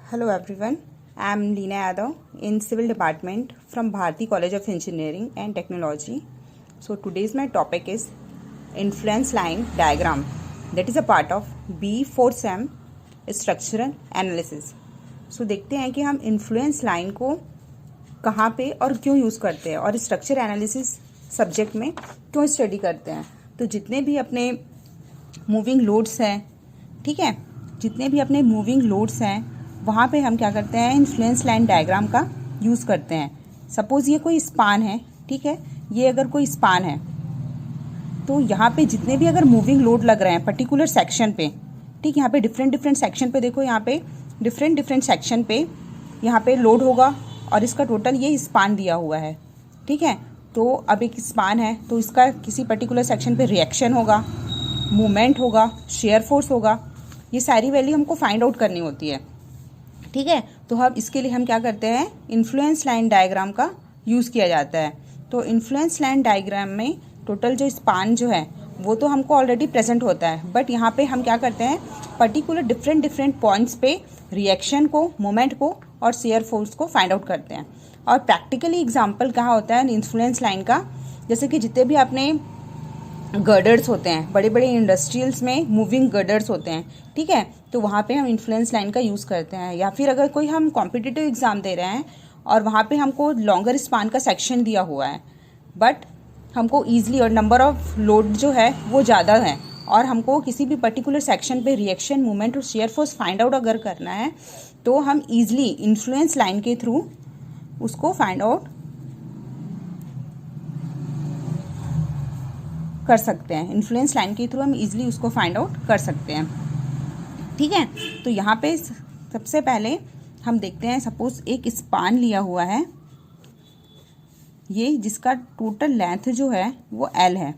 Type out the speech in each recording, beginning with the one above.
Hello everyone, I am Leena Yadav in Civil Department from Bharati College of Engineering and Technology. So today's my topic is influence line diagram, that is a part of B4 SEM structural analysis. So देखते हैं कि हम influence line को कहाँ पे और क्यों use करते हैं और स्ट्रक्चर एनालिसिस सब्जेक्ट में क्यों स्टडी करते हैं। तो जितने भी अपने मूविंग लोड्स हैं, ठीक है, जितने भी अपने मूविंग लोड्स हैं वहाँ पे हम क्या करते हैं, इन्फ्लुएंस लाइन डायग्राम का यूज़ करते हैं। सपोज़ ये कोई स्पान है, ठीक है, ये अगर कोई स्पान है तो यहाँ पे जितने भी अगर मूविंग लोड लग रहे हैं पर्टिकुलर सेक्शन पे, ठीक, यहाँ पे डिफरेंट सेक्शन पे देखो, यहाँ पे डिफरेंट सेक्शन पे यहाँ पे लोड होगा और इसका टोटल ये स्पान दिया हुआ है, ठीक है। तो अब एक स्पान है तो इसका किसी पर्टिकुलर सेक्शन पे रिएक्शन होगा, मूवमेंट होगा, शेयर फोर्स होगा, ये सारी वैल्यू हमको फाइंड आउट करनी होती है, ठीक है। तो हम इसके लिए हम क्या करते हैं, इन्फ्लुएंस लाइन डायग्राम का यूज़ किया जाता है। तो इन्फ्लुएंस लाइन डायग्राम में टोटल जो स्पान जो है वो तो हमको ऑलरेडी प्रेजेंट होता है, बट यहाँ पे हम क्या करते हैं, पर्टिकुलर डिफरेंट पॉइंट्स पे रिएक्शन को, मोमेंट को और शेयर फोर्स को फाइंड आउट करते हैं। और प्रैक्टिकली एग्जाम्पल कहाँ होता है इन्फ्लुएंस लाइन का, जैसे कि जितने भी आपने गर्डर्स होते हैं, बड़े बड़े इंडस्ट्रियल्स में मूविंग गर्डर्स होते हैं, ठीक है, तो वहाँ पे हम इन्फ्लुएंस लाइन का यूज़ करते हैं। या फिर अगर कोई हम कॉम्पिटिटिव एग्ज़ाम दे रहे हैं और वहाँ पे हमको लॉन्गर स्पान का सेक्शन दिया हुआ है, बट हमको ईजिली और नंबर ऑफ लोड जो है वो ज़्यादा है और हमको किसी भी पर्टिकुलर सेक्शन पे रिएक्शन, मूवमेंट और शेयर फोर्स फाइंड आउट अगर करना है तो हम ईजिली इन्फ्लुएंस लाइन के थ्रू उसको फाइंड आउट कर सकते हैं। इन्फ्लुएंस लाइन के थ्रू हम इजीली उसको फाइंड आउट कर सकते हैं, ठीक है। तो यहाँ पे सबसे पहले हम देखते हैं, सपोज एक स्पान लिया हुआ है, ये जिसका टोटल लेंथ जो है वो L है,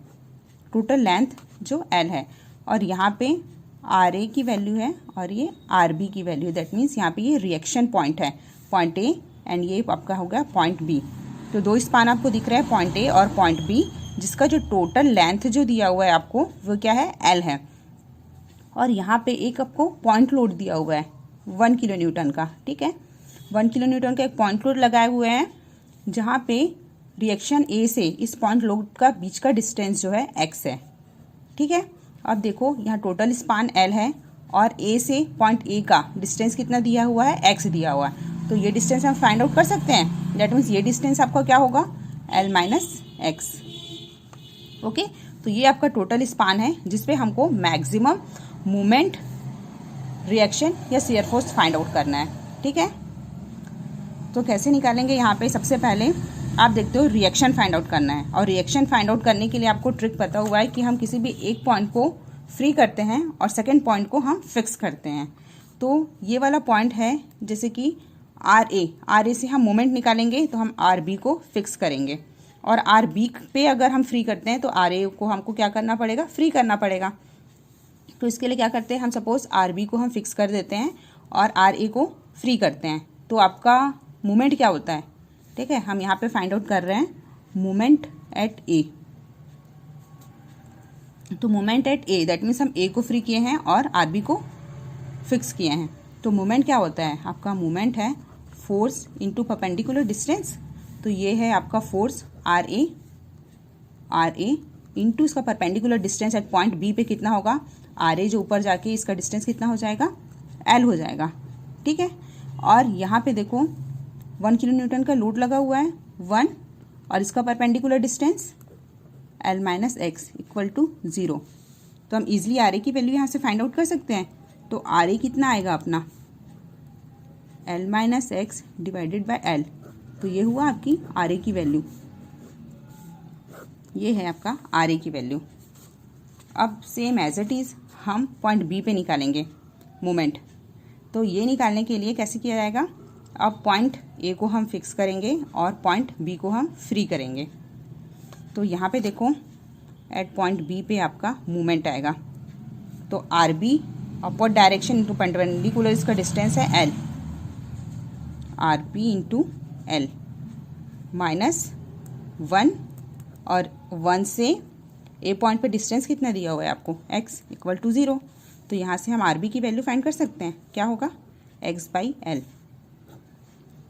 टोटल लेंथ जो L है, और यहाँ पे RA की वैल्यू है और ये RB की वैल्यू है। दैट मीन्स यहाँ पे ये रिएक्शन पॉइंट है, पॉइंट A एंड ये आपका हो गया पॉइंट B। तो दो स्पान आपको दिख रहा है, पॉइंट A और पॉइंट B, जिसका जो टोटल लेंथ जो दिया हुआ है आपको वो क्या है, L है। और यहाँ पे एक आपको पॉइंट लोड दिया हुआ है 1 किलो न्यूटन का, ठीक है, 1 किलो न्यूटन का एक पॉइंट लोड लगाए हुए हैं, जहाँ पे रिएक्शन A से इस पॉइंट लोड का बीच का डिस्टेंस जो है x है, ठीक है। अब देखो यहाँ टोटल स्पान L है और A से पॉइंट A का डिस्टेंस कितना दिया हुआ है, x दिया हुआ है। तो ये डिस्टेंस हम फाइंड आउट कर सकते हैं। दैट मीन्स ये डिस्टेंस आपका क्या होगा, L माइनस एक्स, ओके। तो ये आपका टोटल स्पान है जिसपे हमको मैक्सिमम मूवमेंट, रिएक्शन या शेयर फोर्स फाइंड आउट करना है, ठीक है। तो कैसे निकालेंगे, यहाँ पे सबसे पहले आप देखते हो रिएक्शन फाइंड आउट करना है, और रिएक्शन फाइंड आउट करने के लिए आपको ट्रिक पता हुआ है कि हम किसी भी एक पॉइंट को फ्री करते हैं और सेकेंड पॉइंट को हम फिक्स करते हैं। तो ये वाला पॉइंट है, जैसे कि RA से हम मोमेंट निकालेंगे तो हम RB को फिक्स करेंगे, और RB पे अगर हम फ्री करते हैं तो RA को हमको क्या करना पड़ेगा, फ्री करना पड़ेगा। तो इसके लिए क्या करते हैं हम, सपोज RB को हम फिक्स कर देते हैं और RA को फ्री करते हैं, तो आपका मूवमेंट क्या होता है, ठीक है। हम यहाँ पे फाइंड आउट कर रहे हैं मूवमेंट एट A। तो movement at A that means हम A को फ्री किए हैं और RB को फिक्स किए हैं। तो मूवमेंट क्या होता है, आपका मूवमेंट है फोर्स इंटू परपेंडिकुलर डिस्टेंस। तो ये है आपका फोर्स RA इंटू इसका perpendicular distance at point B पे कितना होगा, RA जो ऊपर जाके इसका डिस्टेंस कितना हो जाएगा, L हो जाएगा, ठीक है। और यहाँ पे देखो 1 किलो न्यूटन का लोड लगा हुआ है 1, और इसका perpendicular distance L minus x equal to 0। तो हम इजीली RA की वैल्यू यहाँ से फाइंड आउट कर सकते हैं। तो RA कितना आएगा अपना, L minus x divided by L। तो ये हुआ आपकी RA की वैल्यू, ये है आपका RA की वैल्यू। अब सेम एज इट इज़ हम पॉइंट B पे निकालेंगे मोमेंट। तो ये निकालने के लिए कैसे किया जाएगा, अब पॉइंट A को हम फिक्स करेंगे और पॉइंट B को हम फ्री करेंगे। तो यहाँ पे देखो एट पॉइंट B पे आपका मूवमेंट आएगा, तो RB upward direction into perpendicular, इसका डिस्टेंस है L, RB into L minus 1, और 1 से A पॉइंट पे डिस्टेंस कितना दिया हुआ है आपको, x इक्वल टू 0। तो यहाँ से हम RB की वैल्यू फाइंड कर सकते हैं, क्या होगा, x/l।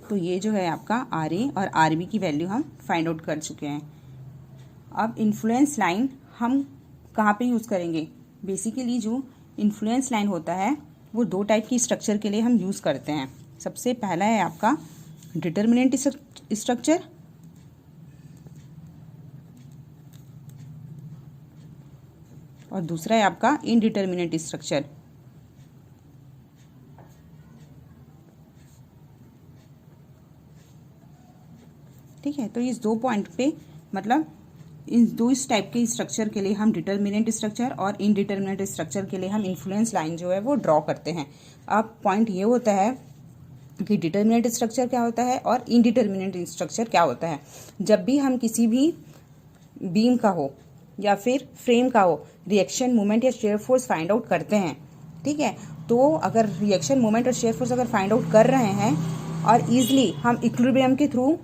तो ये जो है आपका आर ए और आर बी की वैल्यू हम फाइंड आउट कर चुके हैं। अब इन्फ्लुएंस लाइन हम कहाँ पे यूज़ करेंगे? बेसिकली जो इन्फ्लुएंस लाइन होता है वो दो टाइप की स्ट्रक्चर के लिए हम यूज़ करते हैं। सबसे पहला है आपका डिटर्मिनेंट स्ट्रक्चर, और दूसरा है आपका इनडिटर्मिनेंट स्ट्रक्चर। ठीक है, तो इस दो पॉइंट पे मतलब इन दो इस टाइप के स्ट्रक्चर के लिए हम डिटर्मिनेंट स्ट्रक्चर और इनडिटर्मिनेंट स्ट्रक्चर के लिए हम इन्फ्लुएंस लाइन जो है वो ड्रॉ करते हैं। अब पॉइंट ये होता है कि डिटर्मिनेंट स्ट्रक्चर क्या होता है और इनडिटर्मिनेंट स्ट्रक्चर क्या होता है। जब भी हम किसी भी बीम का हो या फिर फ्रेम का हो रिएक्शन मोमेंट या शेयर फोर्स फाइंड आउट करते हैं, ठीक है, तो अगर रिएक्शन मोमेंट और शेयर फोर्स अगर फाइंड आउट कर रहे हैं और ईजिली हम इक्विलिब्रियम के थ्रू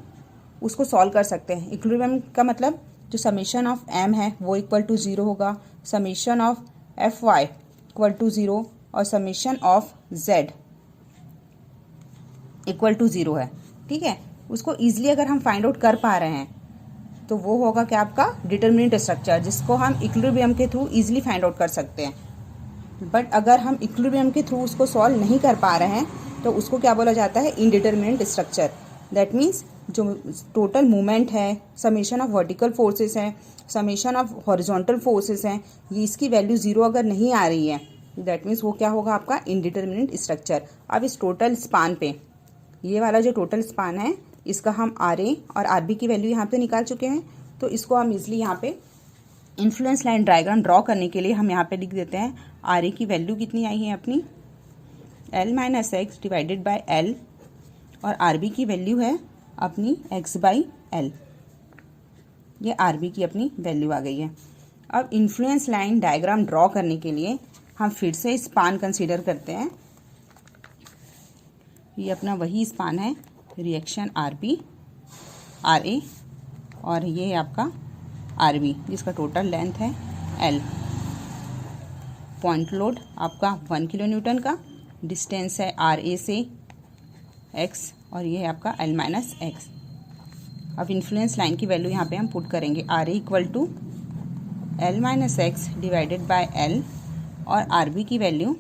उसको सॉल्व कर सकते हैं। इक्विलिब्रियम का मतलब जो समेशन ऑफ एम है वो इक्वल टू 0 होगा, summation of F Y equal to 0 और summation of Z equal to 0 है। ठीक है, उसको ईजिली अगर हम फाइंड आउट कर पा रहे हैं तो वो होगा क्या आपका डिटर्मिनेंट स्ट्रक्चर, जिसको हम इक्विलिब्रियम के थ्रू ईजिली फाइंड आउट कर सकते हैं। बट अगर हम इक्विलिब्रियम के थ्रू उसको सॉल्व नहीं कर पा रहे हैं तो उसको क्या बोला जाता है? Indeterminate structure. दैट मीन्स जो टोटल मूवमेंट है, समेशन ऑफ वर्टिकल फोर्सेस हैं, समेशन ऑफ हॉरिजॉन्टल फोर्सेस हैं, ये इसकी वैल्यू 0 अगर नहीं आ रही है दैट मीन्स वो क्या होगा आपका इनडिटर्मिनेंट स्ट्रक्चर। अब इस टोटल स्पान पे ये वाला जो टोटल स्पान है इसका हम आर ए और आर बी की वैल्यू यहाँ पे निकाल चुके हैं। तो इसको हम इजली यहाँ पे इन्फ्लुएंस लाइन डायग्राम ड्रॉ करने के लिए हम यहाँ पे लिख देते हैं आर ए की वैल्यू कितनी आई है अपनी l-x डिवाइडेड बाय l, और आर बी की वैल्यू है अपनी x/l। ये आर बी की अपनी वैल्यू आ गई है। अब इन्फ्लुएंस लाइन डायग्राम ड्रॉ करने के लिए हम फिर से स्पान कंसीडर करते हैं। ये अपना वही स्पान है, reaction R B R A, और ये है आपका आर बी जिसका टोटल लेंथ है l। पॉइंट लोड आपका 1 किलो न्यूटन का, डिस्टेंस है आर ए से x, और ये है आपका l-x। अब इन्फ्लुएंस लाइन की वैल्यू यहाँ पे हम पुट करेंगे R A equal to l-x divided by l, और आर बी की वैल्यू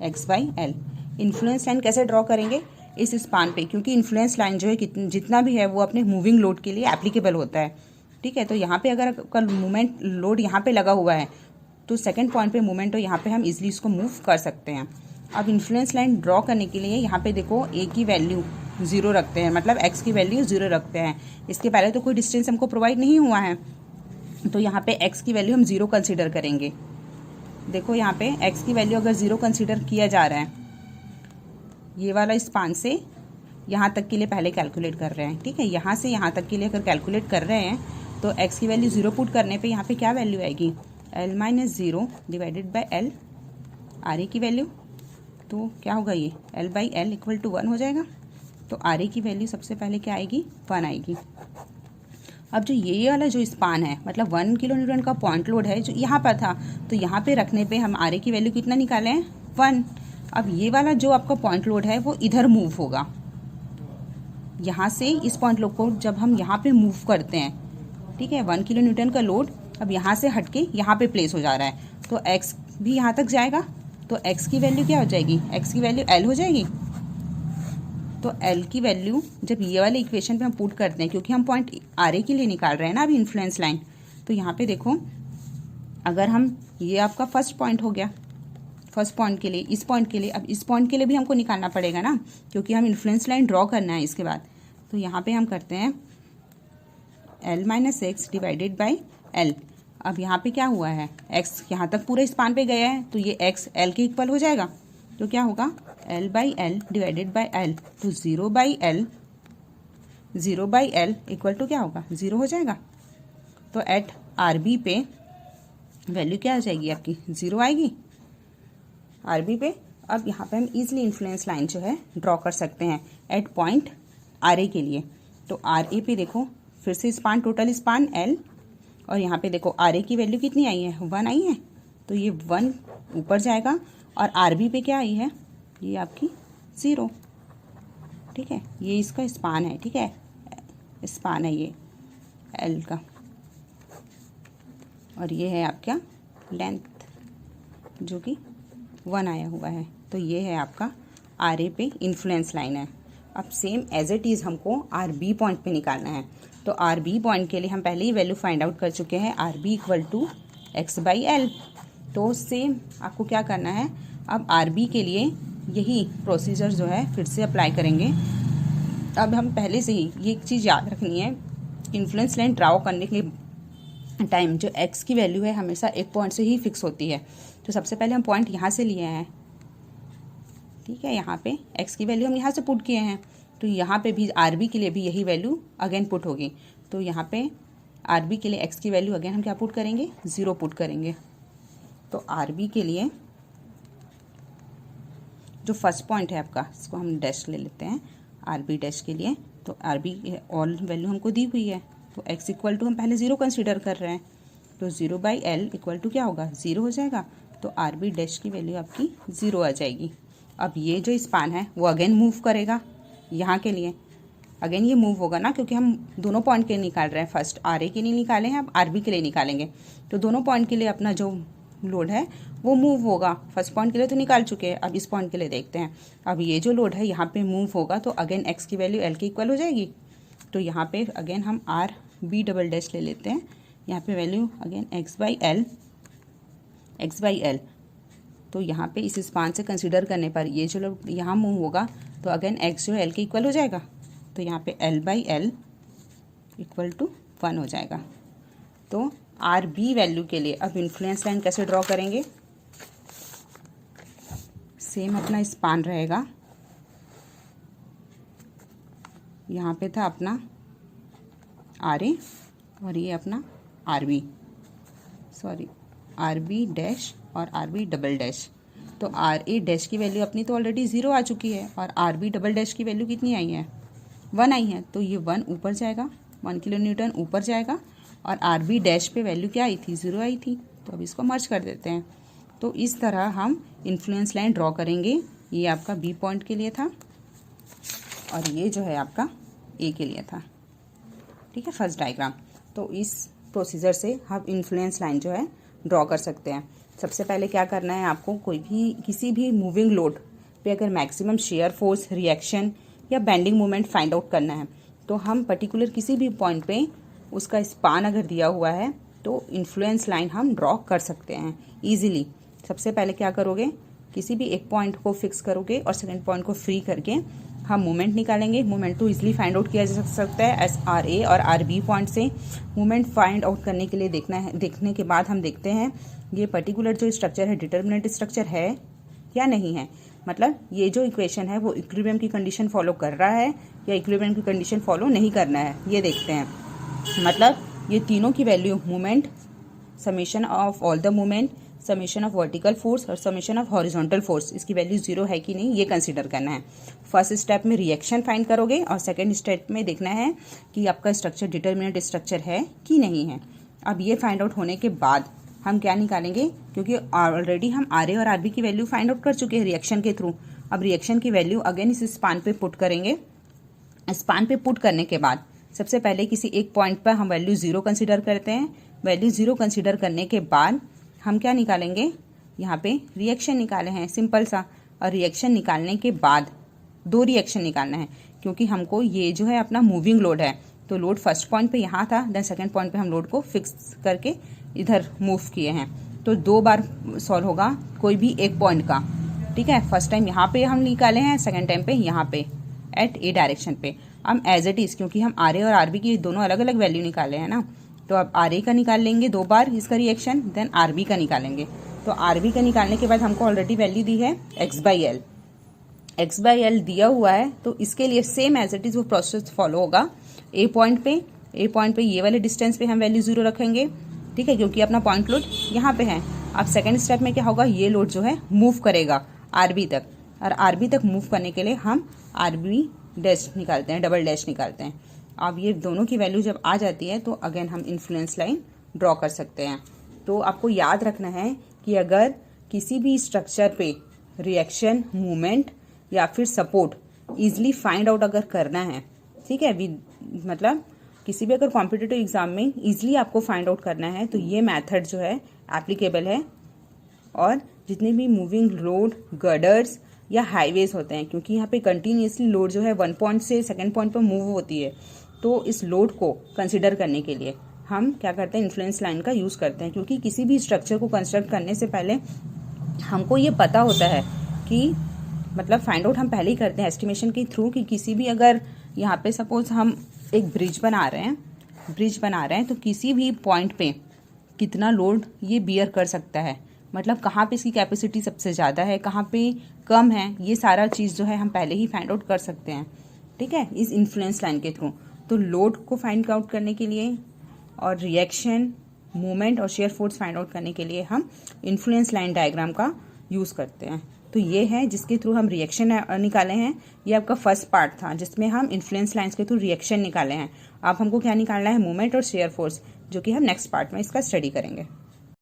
x/l। इन्फ्लुएंस लाइन कैसे ड्रॉ करेंगे? इस स्पान पे, क्योंकि इन्फ्लुएंस लाइन जो है जितना भी है वो अपने मूविंग लोड के लिए एप्लीकेबल होता है। ठीक है, तो यहाँ पे अगर कल मूवमेंट लोड यहाँ पे लगा हुआ है तो सेकंड पॉइंट पे मूवमेंट हो यहाँ पे हम इजीली इसको मूव कर सकते हैं। अब इन्फ्लुएंस लाइन ड्रॉ करने के लिए यहाँ पे देखो ए की वैल्यू 0 रखते हैं, मतलब x की वैल्यू 0 रखते हैं। इसके पहले तो कोई डिस्टेंस हमको प्रोवाइड नहीं हुआ है, तो यहाँ पे x की वैल्यू हम 0 कंसीडर करेंगे। देखो यहाँ पे x की वैल्यू अगर 0 कंसीडर किया जा रहा है, ये वाला स्पान से यहाँ तक के लिए पहले कैलकुलेट कर रहे हैं। ठीक है, यहाँ से यहाँ तक के लिए अगर कैलकुलेट कर रहे हैं तो x की वैल्यू 0 पुट करने पे यहाँ पे क्या वैल्यू आएगी? l-0 divided by l, r a की वैल्यू, तो क्या होगा ये l/l इक्वल टू 1 हो जाएगा। तो आर ए की वैल्यू सबसे पहले क्या आएगी? 1 आएगी। अब जो ये वाला जो स्पान है मतलब 1 किलो न्यूटन का पॉइंट लोड है जो यहाँ पर था, तो यहाँ पे रखने पे हम आर ए की वैल्यू कितना निकाले हैं? 1। अब ये वाला जो आपका पॉइंट लोड है वो इधर मूव होगा, यहाँ से इस पॉइंट लोड को जब हम यहाँ पे मूव करते हैं, ठीक है, 1 किलो न्यूटन का लोड अब यहाँ से हट के यहाँ पे प्लेस हो जा रहा है, तो x भी यहाँ तक जाएगा, तो x की वैल्यू क्या हो जाएगी? x की वैल्यू l हो जाएगी। तो l की वैल्यू जब ये वाले इक्वेशन पे हम पुट करते हैं, क्योंकि हम पॉइंट आर ए के लिए निकाल रहे हैं ना अभी इन्फ्लुएंस लाइन, तो यहाँ पे देखो अगर हम ये आपका फर्स्ट पॉइंट हो गया, फर्स्ट पॉइंट के लिए इस पॉइंट के लिए, अब इस पॉइंट के लिए भी हमको निकालना पड़ेगा ना, क्योंकि हम इन्फ्लुएंस लाइन ड्रॉ करना है इसके बाद। तो यहाँ पे हम करते हैं l-x डिवाइडेड बाय l। अब यहाँ पे क्या हुआ है? x यहाँ तक पूरे स्पान पे गया है, तो ये x l के इक्वल हो जाएगा, तो क्या होगा l/l डिवाइडेड बाय l, तो 0/l इक्वल टू क्या होगा? 0 हो जाएगा। तो एट आर बी पे वैल्यू क्या आ जाएगी आपकी? 0 आएगी आर बी पे। अब यहाँ पे हम इजीली इन्फ्लुएंस लाइन जो है ड्रॉ कर सकते हैं एट पॉइंट आर ए के लिए। तो आर ए पे देखो फिर से स्पान, टोटल स्पान l, और यहाँ पे देखो आर ए की वैल्यू कितनी आई है? 1 आई है, तो ये 1 ऊपर जाएगा, और आर बी पे क्या आई है? ये आपकी 0। ठीक है, ये इसका स्पान है। ठीक है, स्पान है ये L का, और ये है आपका लेंथ जो कि 1 आया हुआ है। तो ये है आपका RA पे इन्फ्लुएंस लाइन है। अब सेम एज इट इज़ हमको RB पॉइंट पे निकालना है। तो RB पॉइंट के लिए हम पहले ही वैल्यू फाइंड आउट कर चुके हैं, RB इक्वल टू x/L। तो सेम आपको क्या करना है, अब RB के लिए यही प्रोसीजर जो है फिर से अप्लाई करेंगे। अब हम पहले से ही ये एक चीज़ याद रखनी है, इन्फ्लुएंस लाइन ड्रॉ करने के टाइम जो x की वैल्यू है हमेशा एक पॉइंट से ही फिक्स होती है। तो सबसे पहले हम पॉइंट यहाँ से लिए हैं। ठीक है, यहाँ पे x की वैल्यू हम यहाँ से पुट किए हैं, तो यहाँ पे भी RB के लिए भी यही वैल्यू अगेन पुट होगी। तो यहाँ पे RB के लिए x की वैल्यू अगेन हम क्या पुट करेंगे, 0 पुट करेंगे। तो RB के लिए जो फर्स्ट पॉइंट है आपका, इसको हम डैश ले लेते हैं RB डैश के लिए। तो RB ऑल वैल्यू हमको दी हुई है, तो x इक्वल टू हम पहले 0 कंसीडर कर रहे हैं, तो 0/L इक्वल टू क्या होगा, 0 हो जाएगा। तो RB डैश की वैल्यू आपकी 0 आ जाएगी। अब ये जो स्पान है वो अगेन मूव करेगा यहाँ के लिए, अगेन ये मूव होगा ना, क्योंकि हम दोनों पॉइंट के लिए निकाल रहे हैं। फर्स्ट RA के लिए निकाले हैं, अब RB के लिए निकालेंगे। तो दोनों पॉइंट के लिए अपना जो लोड है वो मूव होगा। फर्स्ट पॉइंट के लिए तो निकाल चुके हैं, अब इस पॉइंट के लिए देखते हैं। अब ये जो लोड है यहाँ पे मूव होगा, तो अगेन x की वैल्यू L के इक्वल हो जाएगी। तो यहाँ पे अगेन हम RB डबल डैश ले लेते हैं, यहाँ पे वैल्यू अगेन x/L। तो यहाँ पे इस स्पान से कंसीडर करने पर ये जो लोड यहाँ मूव होगा, तो अगेन x जो L के इक्वल हो जाएगा। तो यहाँ पे L/L इक्वल टू 1 हो जाएगा। तो RB वैल्यू के लिए अब इन्फ्लुएंस लाइन कैसे ड्रॉ करेंगे, सेम अपना स्पान रहेगा। यहाँ पे था अपना RA और ये अपना RB डैश और RB डबल डैश। तो RA डैश की वैल्यू अपनी तो ऑलरेडी 0 आ चुकी है, और RB डबल डैश की वैल्यू कितनी आई है, 1 आई है। तो ये 1 ऊपर जाएगा, 1 किलो न्यूटन ऊपर जाएगा, और RB डैश पे वैल्यू क्या आई थी, 0 आई थी। तो अब इसको मर्ज कर देते हैं। तो इस तरह हम इन्फ्लुएंस लाइन ड्रॉ करेंगे। ये आपका B पॉइंट के लिए था, और ये जो है आपका A के लिए था। ठीक है, फर्स्ट डायग्राम। तो इस प्रोसीजर से हम इन्फ्लुएंस लाइन जो है ड्रॉ कर सकते हैं। सबसे पहले क्या करना है आपको, किसी भी मूविंग लोड पे अगर मैक्सिमम शेयर फोर्स, रिएक्शन या बेंडिंग मोमेंट फाइंड आउट करना है, तो हम पर्टिकुलर किसी भी पॉइंट पे उसका स्पान अगर दिया हुआ है तो इन्फ्लुएंस लाइन हम ड्रॉ कर सकते हैं ईजिली। सबसे पहले क्या करोगे, किसी भी एक पॉइंट को फिक्स करोगे और सेकंड पॉइंट को फ्री करके हम मोमेंट निकालेंगे। मोमेंट तो इजीली फाइंड आउट किया जा सकता है SRA और RB पॉइंट से। मोमेंट फाइंड आउट करने के लिए देखने के बाद हम देखते हैं ये पर्टिकुलर जो स्ट्रक्चर है डिटर्मिनेंट स्ट्रक्चर है या नहीं है। मतलब ये जो इक्वेशन है वो इक्विलिब्रियम की कंडीशन फॉलो कर रहा है या इक्विलिब्रियम की कंडीशन फॉलो नहीं करना है, ये देखते हैं। मतलब ये तीनों की value, moment, summation of all the moment, summation of vertical force और समेशन ऑफ हॉरिजॉन्टल फोर्स, इसकी वैल्यू 0 है कि नहीं ये कंसीडर करना है। फर्स्ट स्टेप में रिएक्शन फाइंड करोगे और सेकंड स्टेप में देखना है कि आपका स्ट्रक्चर डिटर्मिनेंट स्ट्रक्चर है कि नहीं है। अब ये फाइंड आउट होने के बाद हम क्या निकालेंगे, क्योंकि ऑलरेडी हम RA और RB की वैल्यू फाइंड आउट कर चुके हैं रिएक्शन के थ्रू। अब रिएक्शन की वैल्यू अगेन इस स्पान पे पुट करेंगे। स्पान पे पुट करने के बाद सबसे पहले किसी एक पॉइंट पर हम वैल्यू 0 कंसीडर करते हैं। वैल्यू 0 कंसीडर करने के बाद हम क्या निकालेंगे, यहाँ पे रिएक्शन निकाले हैं सिंपल सा। और रिएक्शन निकालने के बाद 2 रिएक्शन निकालना है, क्योंकि हमको ये जो है अपना मूविंग लोड है। तो लोड फर्स्ट पॉइंट पे यहाँ था, देन सेकंड पॉइंट पे हम लोड को फिक्स करके इधर मूव किए हैं। तो 2 बार सॉल्व होगा कोई भी एक पॉइंट का। ठीक है, फर्स्ट टाइम यहाँ पे हम निकाले हैं, सेकंड टाइम पे यहाँ पे एट A डायरेक्शन पे। हम एज इट इज, क्योंकि हम RA और RB की दोनों अलग अलग वैल्यू निकाले हैं ना, तो अब RA का निकाल लेंगे 2 बार इसका रिएक्शन, देन RB का निकालेंगे। तो RB का निकालने के बाद हमको ऑलरेडी वैल्यू दी है x/L। x/L दिया हुआ है, तो इसके लिए सेम एज इट इज वो प्रोसेस फॉलो होगा। A पॉइंट पे ये वाले डिस्टेंस पे हम वैल्यू 0 रखेंगे। ठीक है, क्योंकि अपना पॉइंट लोड यहाँ पे है। अब सेकेंड स्टेप में क्या होगा, ये लोड जो है मूव करेगा RB तक, और RB तक मूव करने के लिए हम RB डैश निकालते हैं, डबल डैश निकालते हैं। अब ये दोनों की वैल्यू जब आ जाती है तो अगेन हम इन्फ्लुएंस लाइन ड्रॉ कर सकते हैं। तो आपको याद रखना है कि अगर किसी भी स्ट्रक्चर पे रिएक्शन, मूवमेंट या फिर सपोर्ट ईजिली फाइंड आउट अगर करना है, ठीक है, मतलब किसी भी अगर कॉम्पिटिटिव एग्जाम में ईजिली आपको फाइंड आउट करना है तो ये मेथड जो है एप्लीकेबल है। और जितने भी मूविंग रोड, गर्डर्स या हाईवेज होते हैं, क्योंकि यहाँ पे कंटिन्यूसली लोड जो है 1 पॉइंट से सेकंड पॉइंट पर मूव होती है, तो इस लोड को कंसिडर करने के लिए हम क्या करते हैं, इन्फ्लुएंस लाइन का यूज़ करते हैं। क्योंकि किसी भी स्ट्रक्चर को कंस्ट्रक्ट करने से पहले हमको ये पता होता है कि मतलब फाइंड आउट हम पहले ही करते हैं एस्टिमेशन के थ्रू कि किसी भी अगर यहाँ पे सपोज हम एक ब्रिज बना रहे हैं तो किसी भी पॉइंट पे कितना लोड ये बियर कर सकता है, मतलब कहाँ पे इसकी कैपेसिटी सबसे ज़्यादा है, कहाँ पे कम है, ये सारा चीज़ जो है हम पहले ही फाइंड आउट कर सकते हैं, ठीक है, इस इन्फ्लुएंस लाइन के थ्रू। तो लोड को फाइंड आउट करने के लिए और रिएक्शन, मूवमेंट और शेयर फोर्स फाइंड आउट करने के लिए हम इन्फ्लुएंस लाइन डायग्राम का यूज़ करते हैं। तो ये है जिसके थ्रू हम रिएक्शन निकाले हैं। ये आपका फर्स्ट पार्ट था जिसमें हम इन्फ्लुएंस लाइंस के थ्रू रिएक्शन निकाले हैं। अब हमको क्या निकालना है, मूवमेंट और शेयर फोर्स, जो कि हम नेक्स्ट पार्ट में इसका स्टडी करेंगे।